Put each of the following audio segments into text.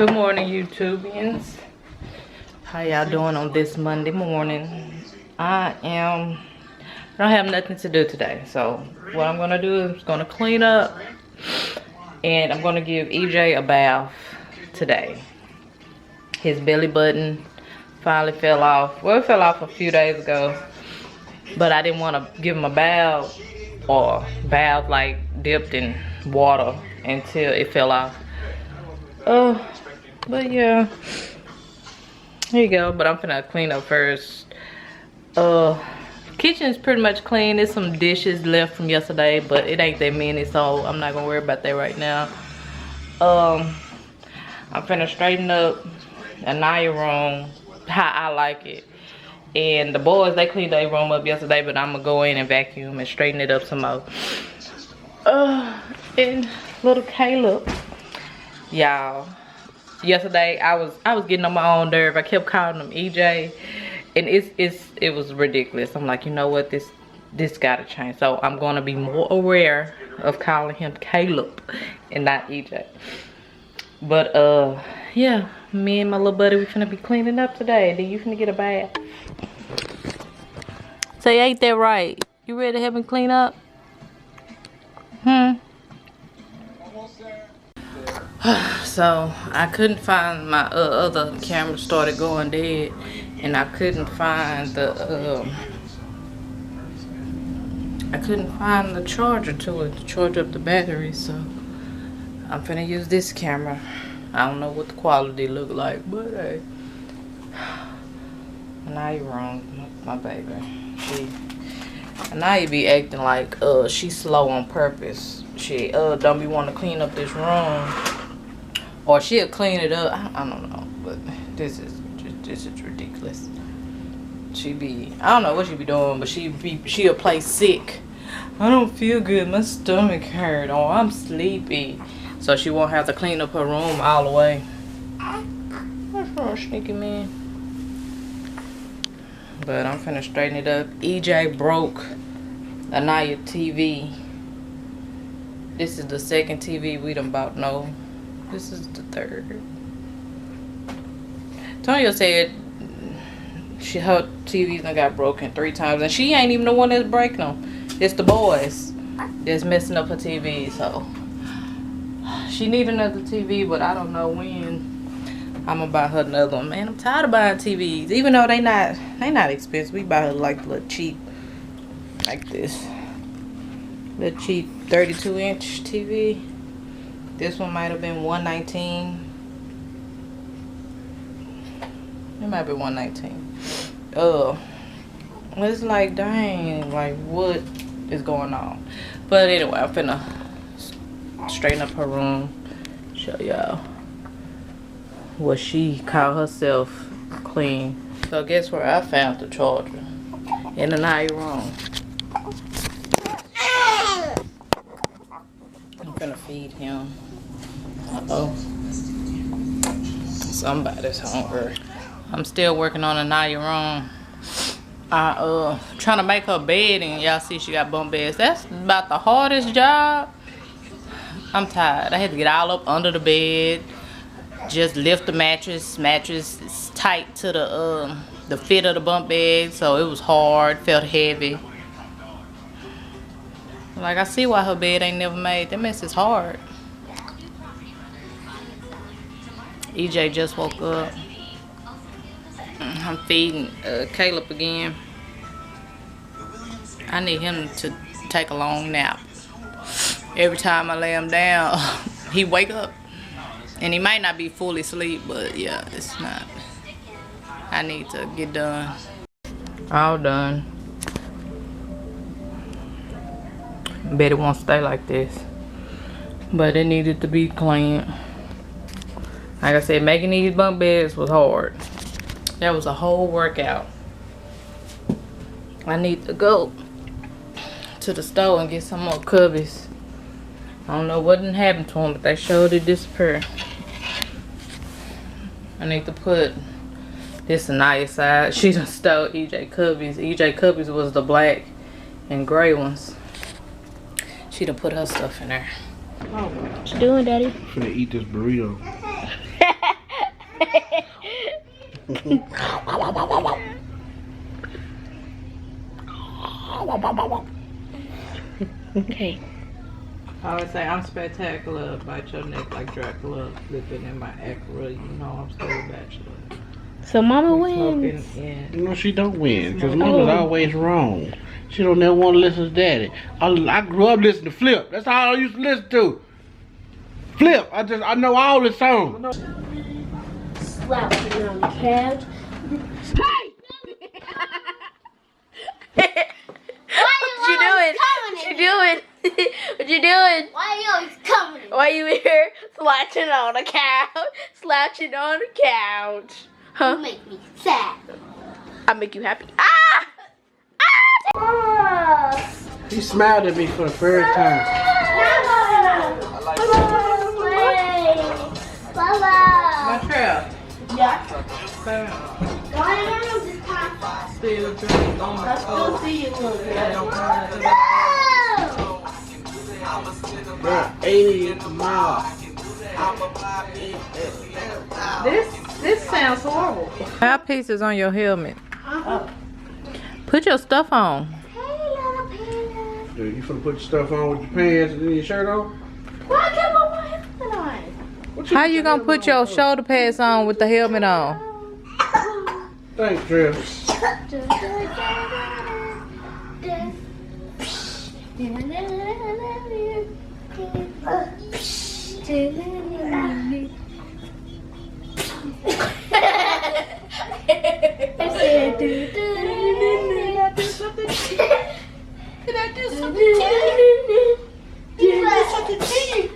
Good morning, YouTubians. How y'all doing on this Monday morning? I don't have nothing to do today, so what I'm gonna do is gonna clean up, and I'm gonna give EJ a bath today. His belly button finally fell off. Well, it fell off a few days ago, but I didn't want to give him a bath or bath like dipped in water until it fell off. But yeah, here you go. But I'm gonna clean up first. Kitchen is pretty much clean. There's some dishes left from yesterday, but it ain't that many, so I'm not gonna worry about that right now. I'm finna straighten up Anaya room how I like it. And the boys, they cleaned their room up yesterday, but I'm gonna go in and vacuum and straighten it up some more. And little Caleb, y'all, yesterday I was getting on my own nerve. I kept calling him EJ, and it was ridiculous. I'm like, you know what, this gotta change. So I'm gonna be more aware of calling him Caleb and not EJ. But yeah, me and my little buddy, we finna be cleaning up today. Then you finna get a bath. Say, ain't that right? You ready to help me clean up? So I couldn't find my other camera, started going dead, and I couldn't find the charger to it to charge up the battery. So I'm finna use this camera. I don't know what the quality look like, but hey. Now you're wrong, my baby. Now you be acting like she's slow on purpose. She don't be wanting to clean up this room, or she'll clean it up. I don't know, but this is ridiculous. I don't know what she be doing, but she'll play sick. I don't feel good, my stomach hurt, or I'm sleepy, so she won't have to clean up her room all the way. What's wrong, sneaky man? But I'm finna straighten it up. EJ broke Anaya TV. This is the second TV we done bought. No, this is the third. Tonya said her TVs done got broken 3 times, and she ain't even the one that's breaking them. It's the boys that's messing up her TV. So she need another TV, but I don't know when I'm gonna buy her another one. Man, I'm tired of buying TVs, even though they not expensive. We buy her like a little cheap, like this little cheap 32-inch TV. This one might have been $119. It might be $119. It's like, dang, like what is going on? But anyway, I'm finna straighten up her room, show y'all what she called herself clean. So guess where I found the charger? In the night room. I'm gonna feed him. Uh-oh. Somebody's hungry. I'm still working on a night room. Trying to make her bed, and y'all see she got bunk beds. That's about the hardest job. I'm tired. I had to get all up under the bed, just lift the mattress. Mattress is tight to the fit of the bunk bed, so it was hard, felt heavy. Like, I see why her bed ain't never made. That mess is hard. EJ just woke up. I'm feeding Caleb again. I need him to take a long nap. Every time I lay him down, he wake up. And he might not be fully asleep, but yeah, it's not. I need to get done. All done. Bet it won't stay like this, but it needed to be cleaned. Like I said, making these bunk beds was hard. That was a whole workout. I need to go to the store and get some more cubbies. I don't know what didn't happen to them, but they sure did disappear. I need to put this Anaya side. She done stole EJ cubbies. EJ cubbies was the black and gray ones. She done put her stuff in there. What you doing, Daddy? I'm finna eat this burrito. Okay. I always say I'm spectacular, bite your neck like Dracula, living in my Acura, you know I'm still a bachelor. So Mama wins. No, she don't win, because Mama's always wrong. She don't never want to listen to Daddy. I grew up listening to Flip. That's all I used to listen to. Flip. I know all the songs. Slouching on the couch. What you doing? What you doing? What you doing? Why are you always coming? Why you here slouching on the couch? Slouching on the couch. Huh? You make me sad. I make you happy. Ah! Ah! He smiled at me for the first time. My trap. Yeah. Still drink on my I still see you look. Bruh, 80 miles. This sounds horrible. Have pieces on your helmet. Put your stuff on. Dude, you finna put your stuff on with your pants and then your shirt on? Why I kept my helmet on? How you gonna put your shoulder pads on with the helmet on? Thanks, Trev. Can I do something to you? Can I do something to you?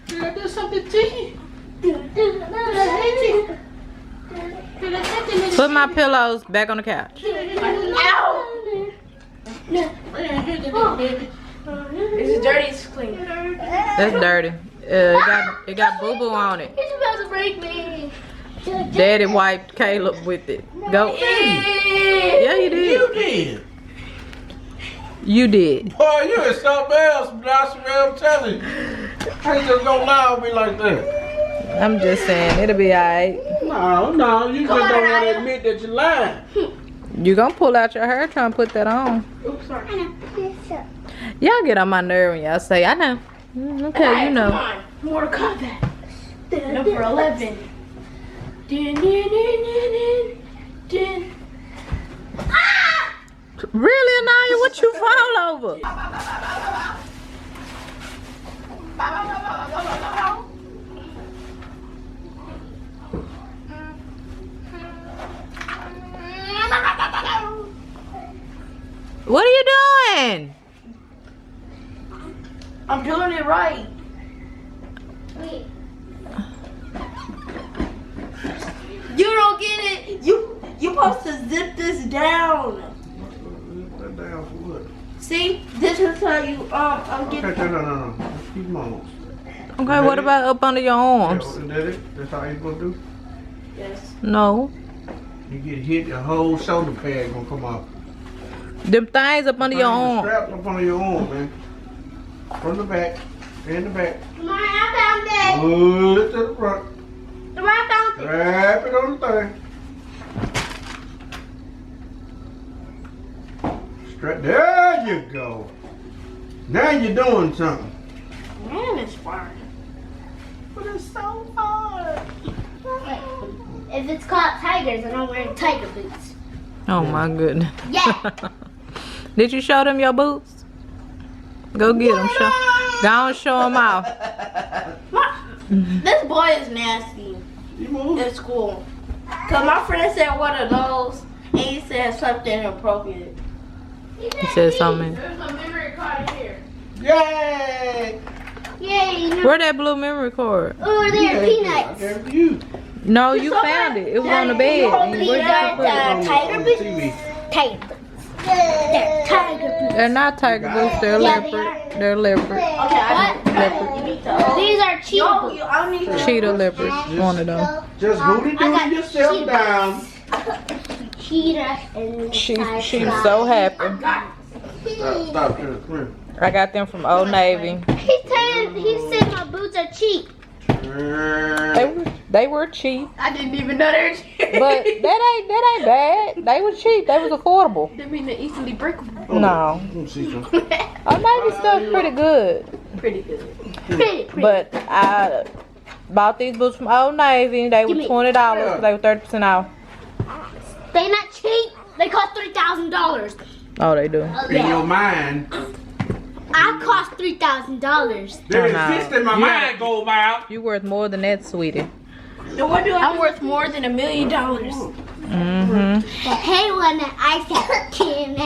Can I do something to you? Put my pillows back on the couch. Is it dirty? It's clean. That's dirty. It got boo boo on it. It's about to break me. Daddy wiped Caleb with it. Go. Yeah, you did. You did. You did. Boy, you is something else, I'm telling you. How you just gonna lie on me like that? I'm just saying, it'll be alright. No, you just don't want to admit that you lied. You gonna pull out your hair trying to put that on. Oops, sorry. Y'all get on my nerve when y'all say, I know. Okay, you know. Come on. Mortal Kombat. Number 11. Really, Anaya? What you fall over? What are you doing? I'm doing it right. Wait. You don't get it. You supposed to zip this down. That down for what? See, this is how you I'm getting. Okay, no. Keep them on. Okay, what about up under your arms? That's how you gonna do? Yes. No. You get hit, your whole shoulder pad gonna come off. Them things up under your arm. Strap up under your arm, man. From the back, and the back. Come on, I found it. Good to the front. Come on, I found it. Wrap it on the thing. Strap. There you go. Now you're doing something. Man, it's fun. But it's so hard. If it's called tigers, then I'm wearing tiger boots. Oh my goodness. Yeah. Did you show them your boots? Go get them. Go and show them off. This boy is nasty. You move. At school. Cause my friend said one of those, and he said something inappropriate. He said something. There's a memory card here. Yay! Yay. Where that blue memory card? Oh, they're I peanuts. gave it to you. No, you found it. It was on the bed. And where'd you put it? On Tiger the boots. TV. Tiger boots. They're tiger boots. They're not tiger boots. They're Yeah, they leopard. are. They're leopard. Okay, These are cheetah Yo, boots. I need to. Cheetah leopard. One of them. Just hooty I got dooty yourself cheetah down. Cheetah and She's so happy. Stop here. Come here. I got them from Old Navy. He's telling he said my boots are cheap. They were cheap. I didn't even know they were cheap. But that ain't bad. They was cheap. They was affordable. They mean they're easily breakable. No. Let me see some. Maybe stuff pretty good. Pretty good. Pretty. But I bought these boots from Old Navy. They were $20. They were 30% off. They not cheap. They cost $3,000. Oh, they do. In your mind. I cost $3,000. There exists in my mind, Gold Mile. You worth more than that, sweetie. I'm worth more than $1 million. Mm-hmm. Hey, won that iPad. And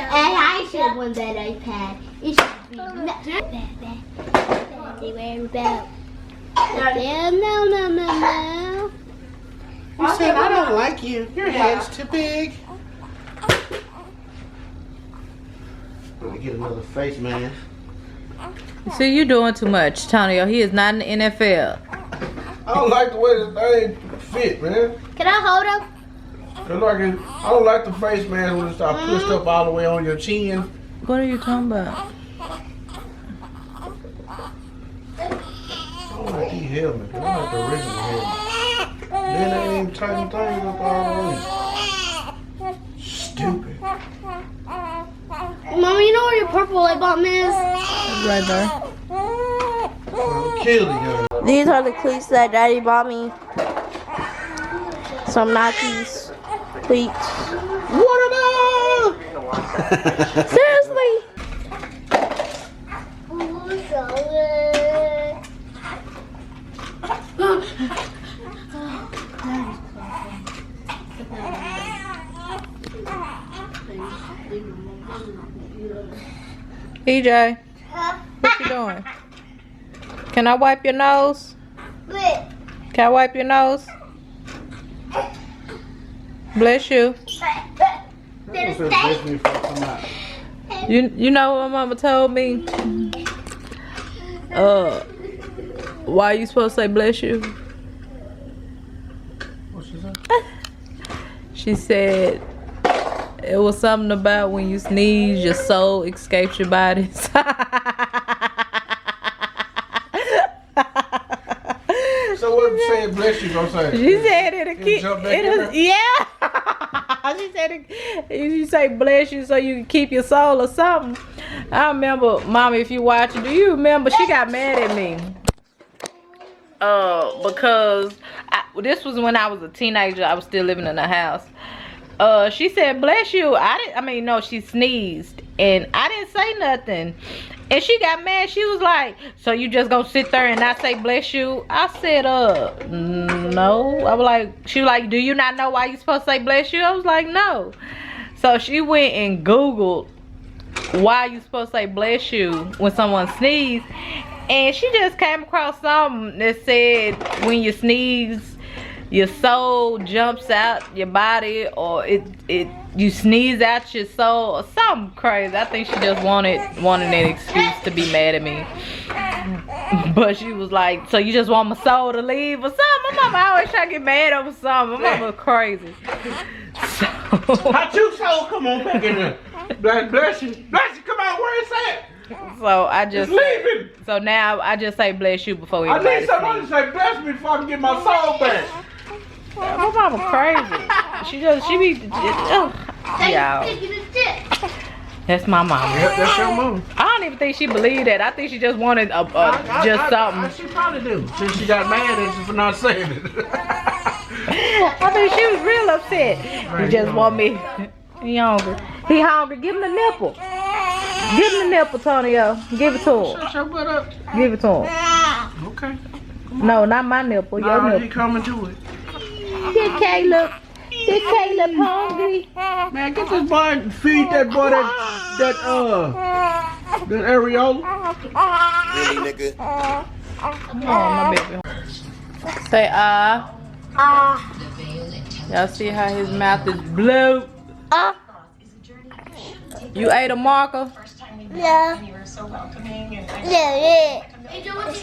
I should have won that iPad. It should be no. You said I don't like you. Your head's too big. Let me get another face mask. See, you doing too much, Tonio. He is not in the NFL. I don't like the way this thing fit, man. Can I hold him? I don't like the face mask when it starts pushed up all the way on your chin. What are you talking about? I don't like these helmets. I like the original helmet. Then they ain't tighten things up all the way. Stupid. Mama, you know where your purple light bomb is? Right there. I'll kill you. These are the cleats that Daddy bought me. Some Nikes cleats. What about? Seriously? EJ, what you doing? Can I wipe your nose? Can I wipe your nose? Bless you. You know what my mama told me? Why you supposed to say bless you? What she say? She said it was something about when you sneeze, your soul escapes your body. So what you saying bless you gonna say? She said it'll keep yeah. She said you say bless you so you can keep your soul or something. I remember, Mama, if you watching, do you remember she got mad at me? Because this was when I was a teenager. I was still living in the house. She said bless you. She sneezed and I didn't say nothing. And she got mad. She was like, so you just gonna sit there and not say bless you? I said, no. I was like, she was like, do you not know why you supposed to say bless you? I was like, no. So she went and Googled why you supposed to say bless you when someone sneezes. And she just came across something that said when you sneeze, your soul jumps out your body, or you sneeze out your soul, or something crazy. I think she just wanted an excuse to be mad at me. But she was like, so you just want my soul to leave or something? My mama always try to get mad over something. My mama was crazy. So Hot you soul, come on back in there. Bless you. Bless you, come on, where it's at? so I just It's leaving. so now I just say bless you before I anybody need somebody to sneezes. say bless me before I can get my soul back. My mama crazy. She be yeah. That's my mama. Yep, that's your mom. I don't even think she believed that. I think she just wanted just something. She probably do. Since she got mad at you for not saying it. I think she was real upset. He just want me. He hungry. He hungry. Give him the nipple. Give him the nipple, Tonio. Give it to him. Shut your butt up. Give it to him. Okay. No, not my nipple. Your Nah, he nipple. coming to it. Did Caleb hungry? Man, get this boy and feed that boy that areola. Really, nigga? Come on, my baby. Say Y'all see how his mouth is blue? You ate a marker? Yeah.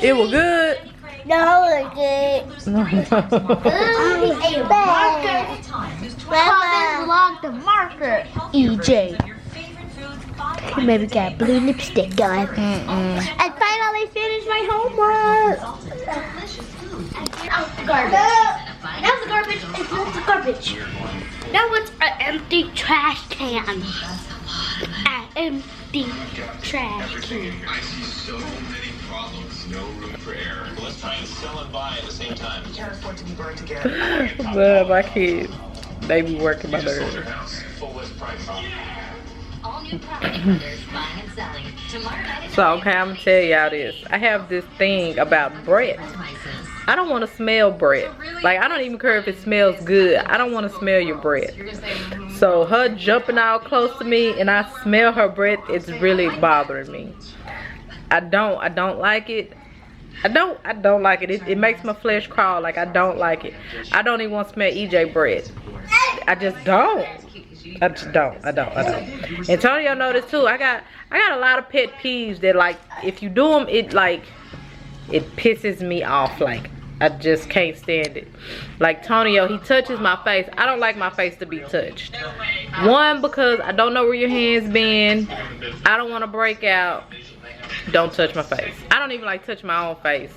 It was good. No, it's good. No. Mama. The marker. EJ. Maybe got blue lipstick, guys. I finally finished Homework. Garbage. That was garbage. It's not the garbage. That was an empty trash can. An empty trash can. I see so many problems, no room for error. Let's try and sell and buy at the same time. Can't afford to be burned together. But my kids, they be working my Sold nerves. your house, full list price. All new property hunters buying and selling. Tomorrow night at So okay, I'm gonna tell y'all this. I have this thing about bread. prices. I don't want to smell bread. Like, I don't even care if it smells good. I don't want to smell your bread. So her jumping out close to me and I smell her breath, it's really bothering me. I don't like it. I don't like it. It makes my flesh crawl. Like, I don't like it. I don't even want to smell EJ bread. I just don't. I just don't. I don't. Antonio know this too. I got a lot of pet peeves that, like, if you do them, it pisses me off. Like, I just can't stand it. Like Tonio, he touches my face. I don't like my face to be touched. One, because I don't know where your hands been. I don't want to break out. Don't touch my face. I don't even like touch my own face.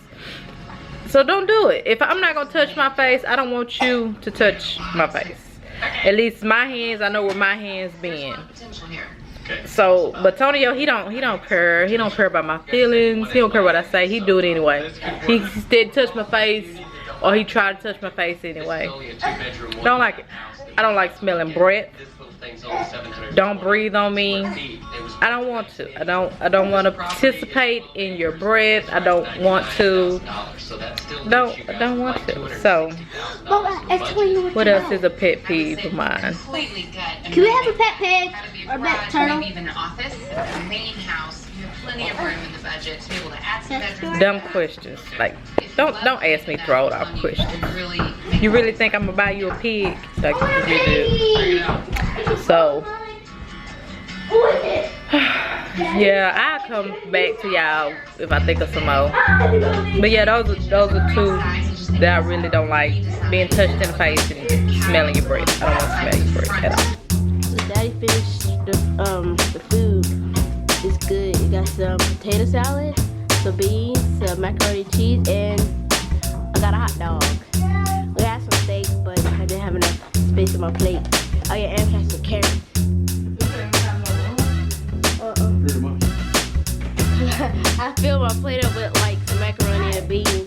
So don't do it. If I'm not gonna touch my face, I don't want you to touch my face. At least my hands, I know where my hands been. So, but Tonio, he don't care. He don't care about my feelings. He don't care what I say. He do it anyway. He instead touch my face, or he try to touch my face anyway. Don't like it. I don't like smelling breath. Don't breathe on me. I don't want to. I don't want to participate in your breath. I don't want to. I don't want to. So, what else is a pet peeve of mine? Can we have a pet pig or pet turtle? Even an office, a main house, you have plenty of room in the budget to be able to add some bedrooms. Dumb questions. Like, don't ask me throw out questions. You really think I'm gonna buy you a pig? Like you do. So, yeah, I'll come back to y'all if I think of some more. But yeah, those are two that I really don't like. Being touched in the face and smelling your breath. I don't want to smell your breath at all. So Daddy finished the food. It's good. It got some potato salad, some beans, some macaroni and cheese, and I got a hot dog. We had some steak, but I didn't have enough space on my plate. Oh yeah, and we had some carrots. I filled my plate up with like some macaroni and beans.